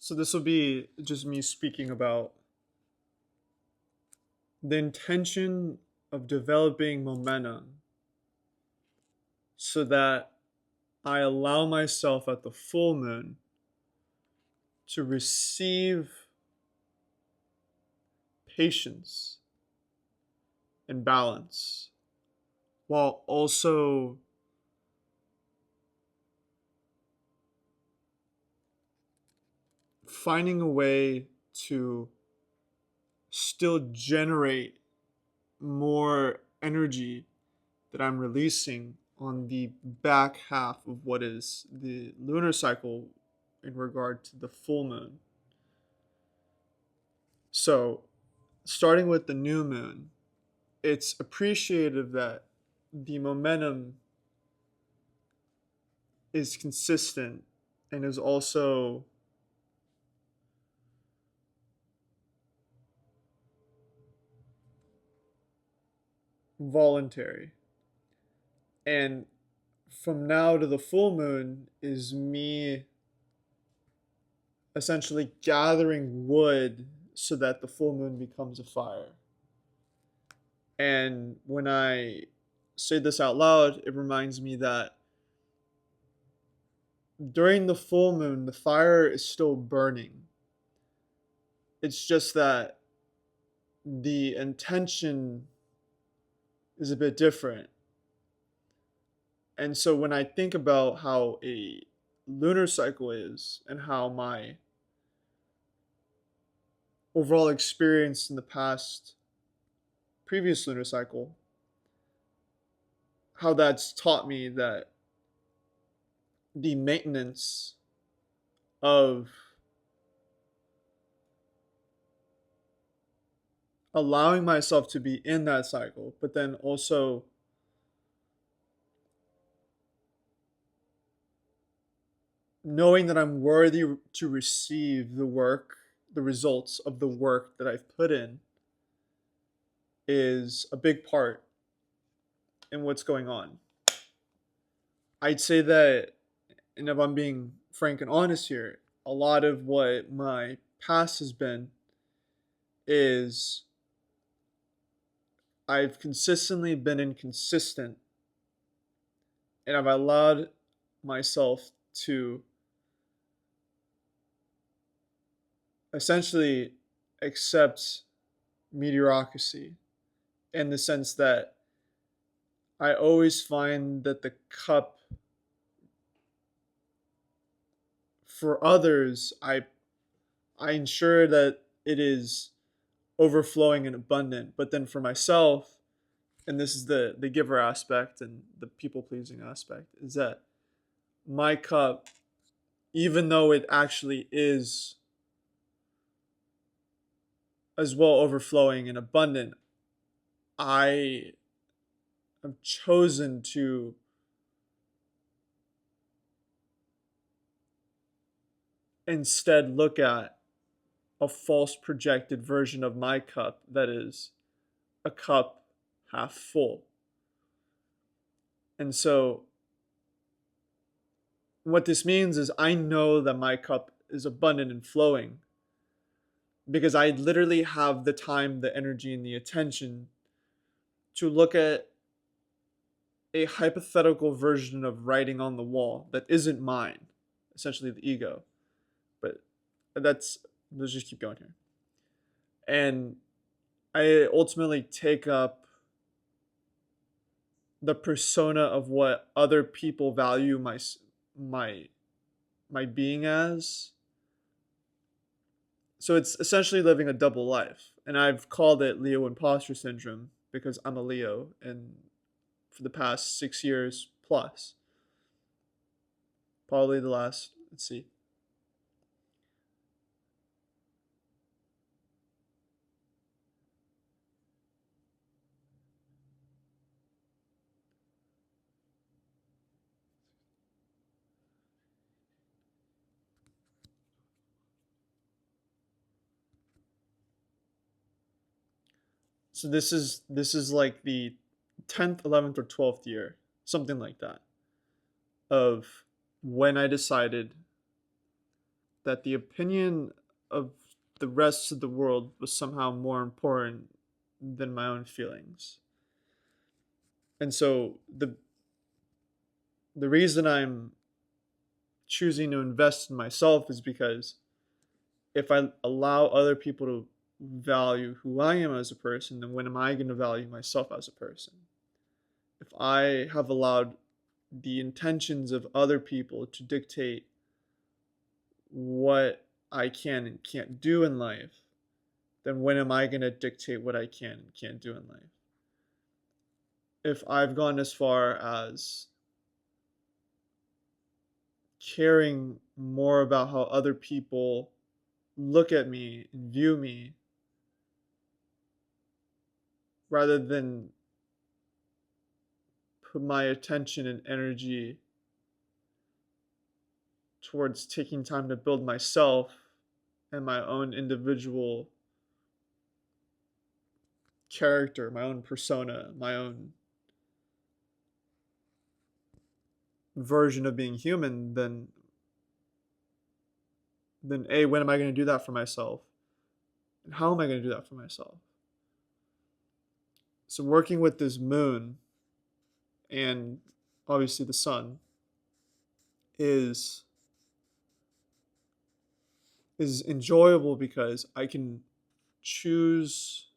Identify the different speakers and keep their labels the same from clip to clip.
Speaker 1: So this will be just me speaking about the intention of developing momentum so that I allow myself at the full moon to receive patience and balance while also finding a way to still generate more energy that I'm releasing on the back half of what is the lunar cycle in regard to the full moon. So, starting with the new moon, it's appreciative that the momentum is consistent and is also voluntary. And from now to the full moon is me essentially gathering wood so that the full moon becomes a fire. And when I say this out loud, it reminds me that during the full moon, the fire is still burning. It's just that the intention is a bit different. And so when I think about how a lunar cycle is and how my overall experience in the past previous lunar cycle, how that's taught me that the maintenance of allowing myself to be in that cycle, but then also knowing that I'm worthy to receive the work, the results of the work that I've put in is a big part in what's going on. I'd say that, and if I'm being frank and honest here, a lot of what my past has been is I've consistently been inconsistent and I've allowed myself to essentially accept mediocrity in the sense that I always find that the cup for others, I ensure that it is overflowing and abundant. But then for myself, and this is the giver aspect and the people pleasing aspect, is that my cup, even though it actually is as well overflowing and abundant, I have chosen to instead look at a false projected version of my cup that is a cup half full. And so, what this means is I know that my cup is abundant and flowing because I literally have the time, the energy, and the attention to look at a hypothetical version of writing on the wall that isn't mine, essentially the ego. But that's, let's just keep going here. And I ultimately take up the persona of what other people value my my being as. So it's essentially living a double life. And I've called it Leo imposter syndrome because I'm a Leo and for the past 6 years plus. Probably the last, let's see. So this is like the 10th, 11th or 12th year, something like that, of when I decided that the opinion of the rest of the world was somehow more important than my own feelings. And so the reason I'm choosing to invest in myself is because if I allow other people to value who I am as a person, then when am I going to value myself as a person? If I have allowed the intentions of other people to dictate what I can and can't do in life, then when am I going to dictate what I can and can't do in life? If I've gone as far as caring more about how other people look at me and view me rather than put my attention and energy towards taking time to build myself and my own individual character, my own persona, my own version of being human, then A, when am I going to do that for myself? And how am I going to do that for myself? So working with this moon and obviously the sun is is enjoyable because I can choose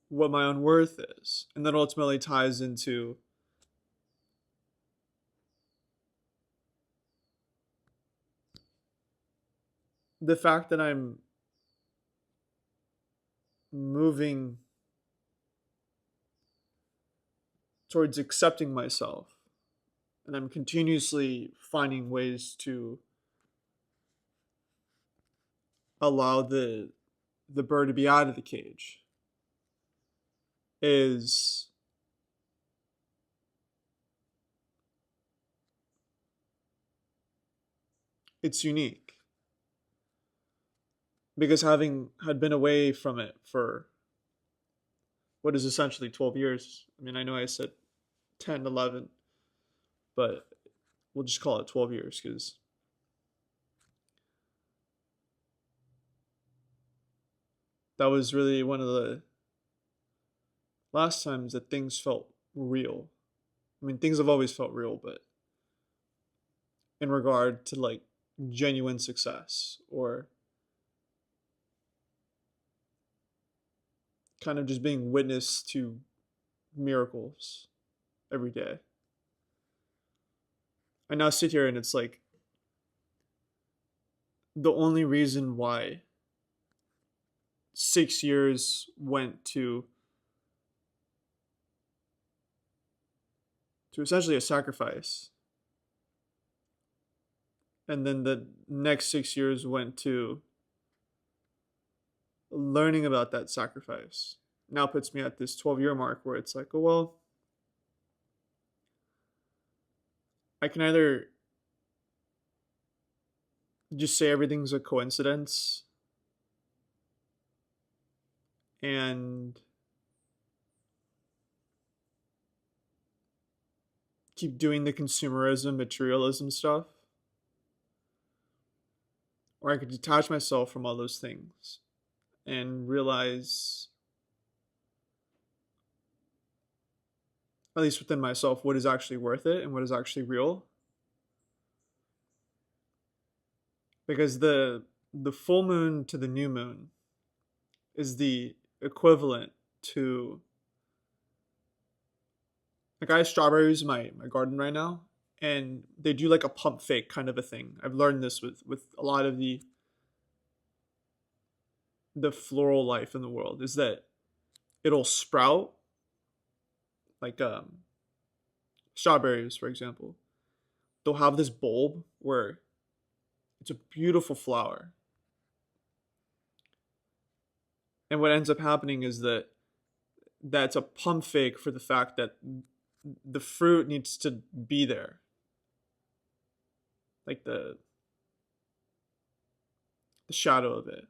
Speaker 1: what my own worth is. And that ultimately ties into the fact that I'm moving towards accepting myself. And I'm continuously finding ways to allow the bird to be out of the cage. Is it's unique because having had been away from it for what is essentially 12 years. I mean, I know I said 10, 11, but we'll just call it 12 years because that was really one of the last times that things felt real. I mean, things have always felt real, but in regard to like genuine success or kind of just being witness to miracles every day. I now sit here and it's like the only reason why 6 years went to essentially a sacrifice, and then the next 6 years went to learning about that sacrifice, now puts me at this 12-year mark where it's like, oh well, I can either just say everything's a coincidence and keep doing the consumerism, materialism stuff, or I could detach myself from all those things and realize, at least within myself, what is actually worth it and what is actually real. Because the full moon to the new moon is the equivalent to, like, I have strawberries in my garden right now, and they do like a pump fake kind of a thing. I've learned this with a lot of the floral life in the world is that it'll sprout like strawberries, for example. They'll have this bulb where it's a beautiful flower. And what ends up happening is that that's a pump fake for the fact that the fruit needs to be there. Like the shadow of it.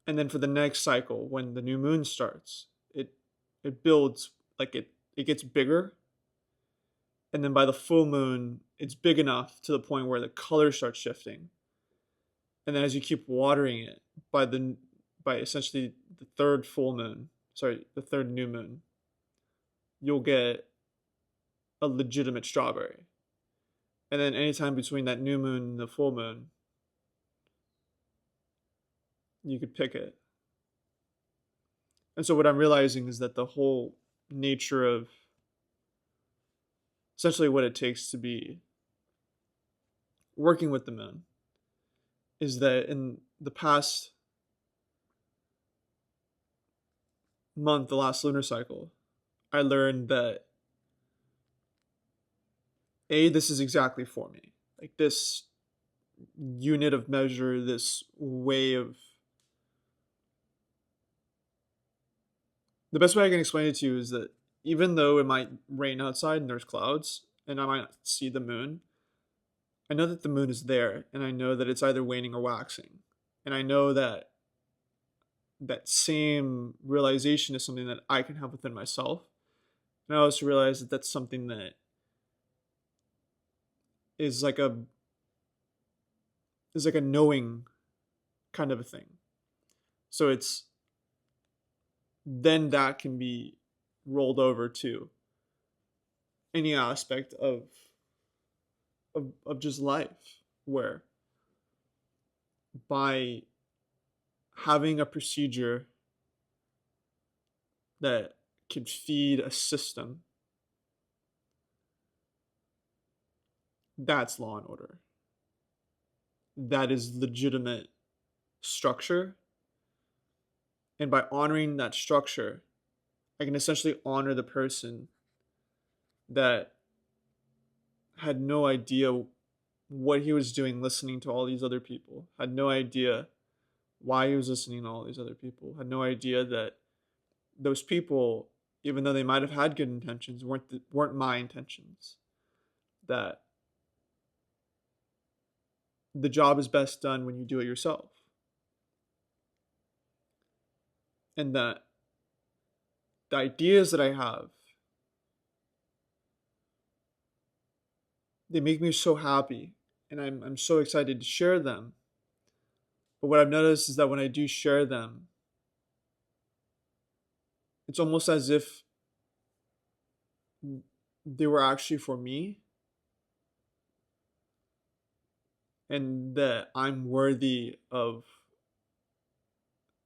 Speaker 1: And then for the next cycle, when the new moon starts, it builds like it gets bigger, and then by the full moon, it's big enough to the point where the color starts shifting. And then as you keep watering it, by the by essentially the third full moon, sorry, the third new moon, you'll get a legitimate strawberry. And then anytime between that new moon and the full moon, you could pick it. And so what I'm realizing is that the whole nature of essentially what it takes to be working with the moon is that in the past month, the last lunar cycle, I learned that this is exactly for me. Like this unit of measure, this way of, the best way I can explain it to you is that even though it might rain outside and there's clouds and I might not see the moon, I know that the moon is there and I know that it's either waning or waxing. And I know that that same realization is something that I can have within myself. And I also realize that that's something that is like a knowing kind of a thing. So it's then that can be rolled over to any aspect of just life, where by having a procedure that can feed a system, that's law and order. That is legitimate structure. And by honoring that structure, I can essentially honor the person that had no idea what he was doing listening to all these other people, had no idea why he was listening to all these other people, had no idea that those people, even though they might have had good intentions, weren't my intentions. That the job is best done when you do it yourself. And that the ideas that I have, they make me so happy and I'm so excited to share them. But what I've noticed is that when I do share them, it's almost as if they were actually for me and that I'm worthy of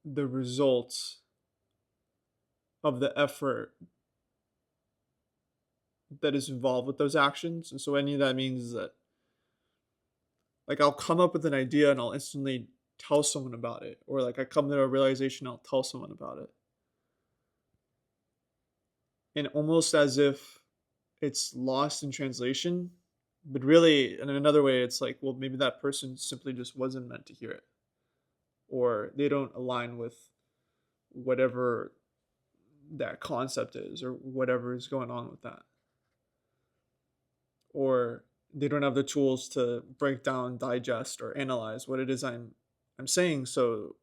Speaker 1: the results of the effort that is involved with those actions. And so any of that means is that like I'll come up with an idea and I'll instantly tell someone about it, or like I come to a realization, I'll tell someone about it. And almost as if it's lost in translation, but really in another way it's like, well, maybe that person simply just wasn't meant to hear it, or they don't align with whatever that concept is or whatever is going on with that, or they don't have the tools to break down, digest, or analyze what it is I'm saying. So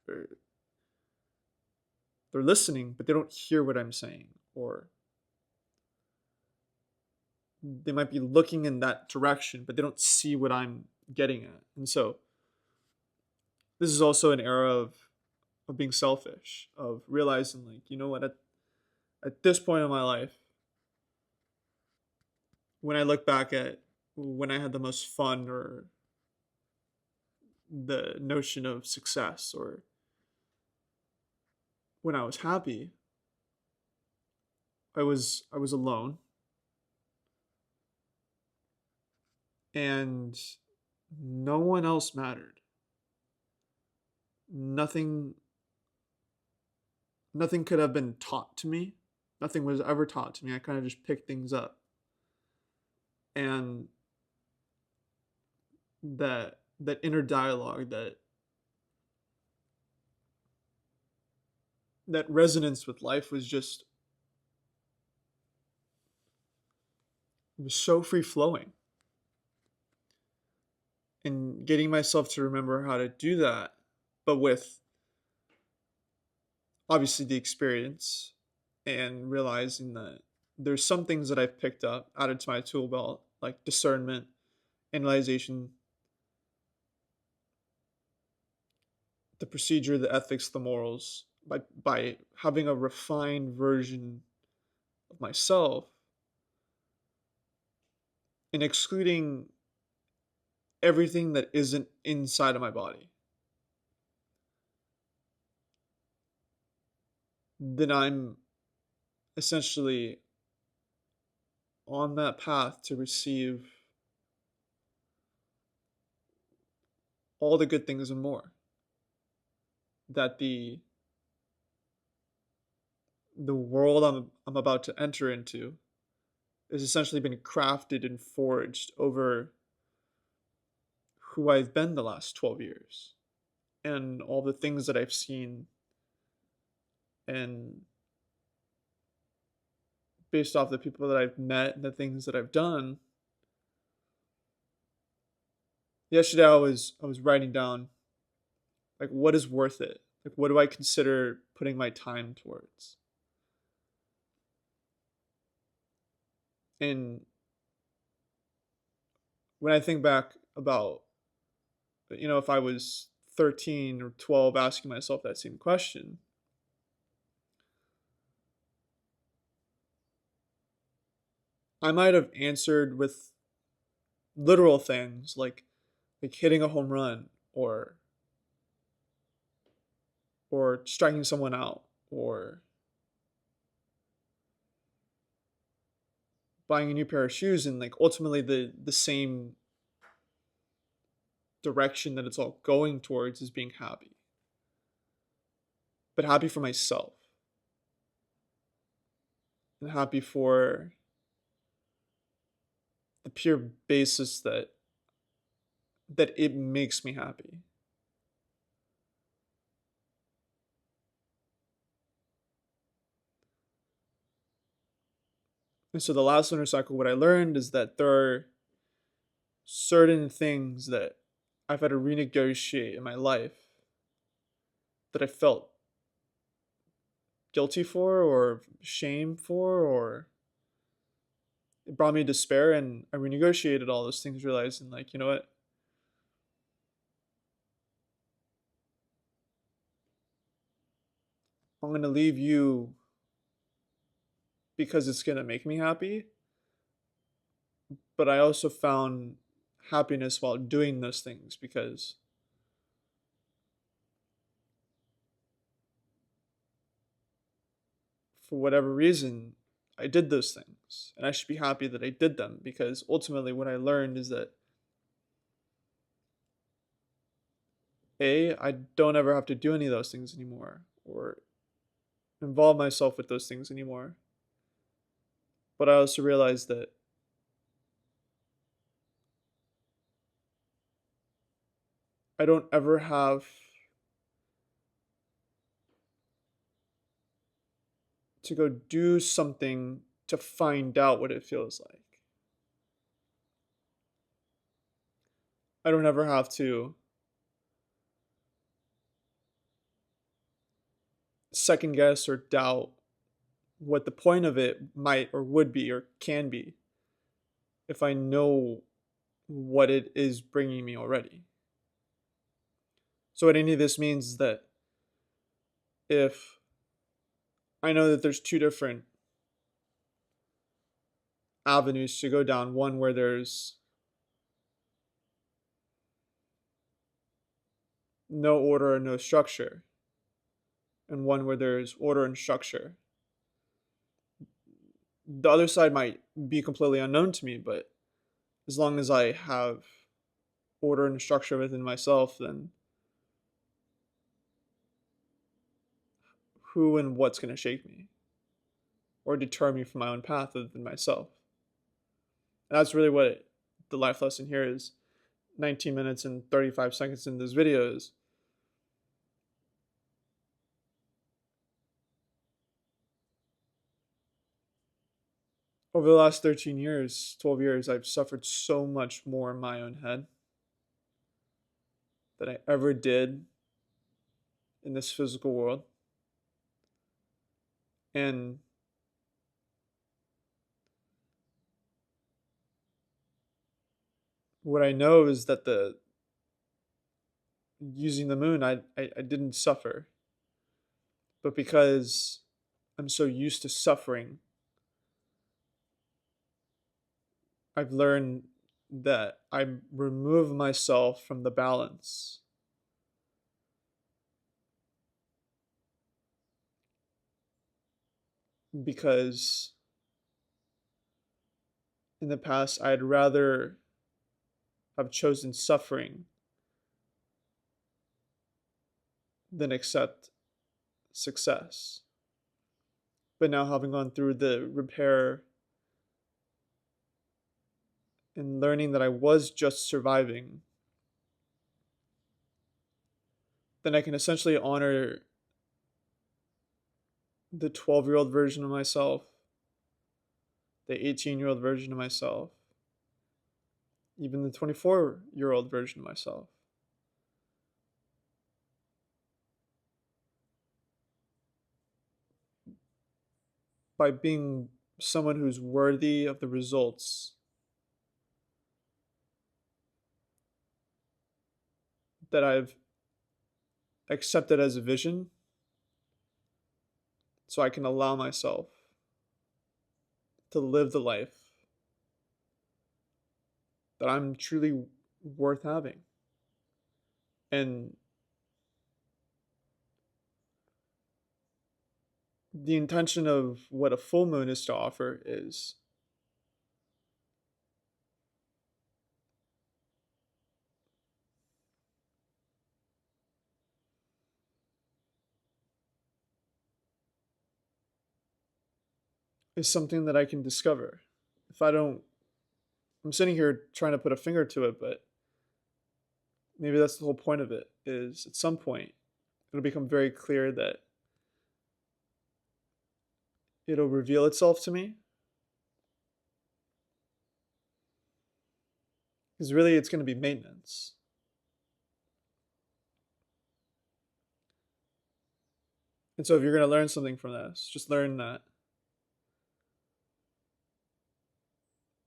Speaker 1: they're, they're listening but they don't hear what I'm saying, or they might be looking in that direction but they don't see what I'm getting at. And so this is also an era of being selfish, of realizing like, you know what, at this point in my life, when I look back at when I had the most fun, or the notion of success, or when I was happy, I was alone, and no one else mattered. Nothing nothing could have been taught to me. Nothing was ever taught to me. I kind of just picked things up. And that inner dialogue, that resonance with life was just, it was so free flowing. And getting myself to remember how to do that, but with obviously the experience and realizing that there's some things that I've picked up, added to my tool belt, like discernment, analyzation, the procedure, the ethics, the morals, by having a refined version of myself and excluding everything that isn't inside of my body, then I'm essentially on that path to receive all the good things and more that the world I'm about to enter into has essentially been crafted and forged over who I've been the last 12 years and all the things that I've seen, and based off the people that I've met and the things that I've done. Yesterday I was writing down, like, what is worth it? Like, what do I consider putting my time towards? And when I think back about, if I was 13 or 12 asking myself that same question, I might have answered with literal things like hitting a home run, or striking someone out, or buying a new pair of shoes, and like ultimately the same direction that it's all going towards is being happy, but happy for myself and happy for the pure basis that it makes me happy. And so the last lunar cycle, what I learned is that there are certain things that I've had to renegotiate in my life that I felt guilty for or shame for, or it brought me despair, and I renegotiated all those things, realizing, like, you know what, I'm going to leave you because it's going to make me happy, but I also found happiness while doing those things because for whatever reason I did those things, and I should be happy that I did them, because ultimately what I learned is that I don't ever have to do any of those things anymore or involve myself with those things anymore. But I also realized that I don't ever have to go do something to find out what it feels like. I don't ever have to second guess or doubt what the point of it might or would be or can be if I know what it is bringing me already. So, what any of this means is that if I know that there's two different avenues to go down, one where there's no order and no structure, and one where there's order and structure. The other side might be completely unknown to me, but as long as I have order and structure within myself, then who and what's going to shake me or deter me from my own path other than myself? And that's really what the life lesson here is. 19 minutes and 35 seconds in this video is over the last 13 years, 12 years, I've suffered so much more in my own head than I ever did in this physical world. And what I know is that the using the moon, I didn't suffer, but because I'm so used to suffering, I've learned that I remove myself from the balance because in the past I'd rather have chosen suffering than accept success. But now, having gone through the repair and learning that I was just surviving, then I can essentially honor the 12-year-old version of myself, the 18-year-old version of myself, even the 24-year-old version of myself. By being someone who's worthy of the results that I've accepted as a vision, so I can allow myself to live the life that I'm truly worth having. And the intention of what a full moon is to offer is something that I can discover. If I don't, I'm sitting here trying to put a finger to it, but maybe that's the whole point of it, is at some point it'll become very clear that it'll reveal itself to me. Because really it's going to be maintenance. And so if you're going to learn something from this, just learn that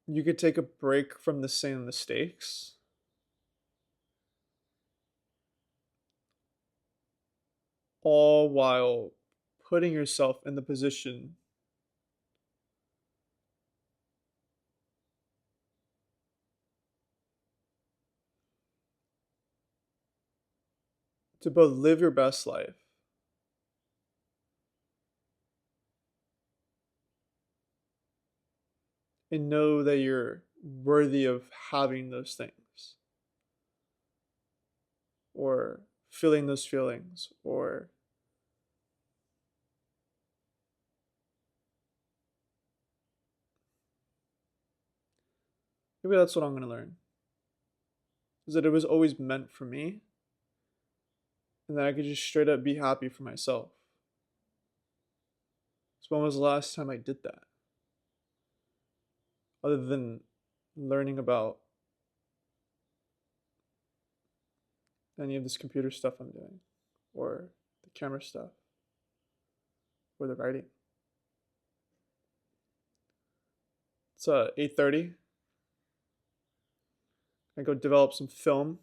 Speaker 1: you could take a break from the same mistakes all while putting yourself in the position to both live your best life and know that you're worthy of having those things or feeling those feelings, or maybe that's what I'm going to learn, is that it was always meant for me and that I could just straight up be happy for myself. So when was the last time I did that? Other than learning about any of this computer stuff I'm doing, or the camera stuff, or the writing. It's 8:30. I go develop some film,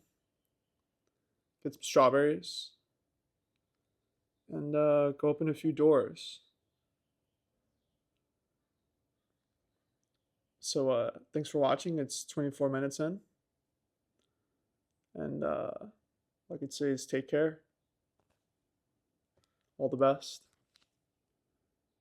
Speaker 1: get some strawberries, and go open a few doors. So thanks for watching. It's 24 minutes in, and all I could say is take care. All the best.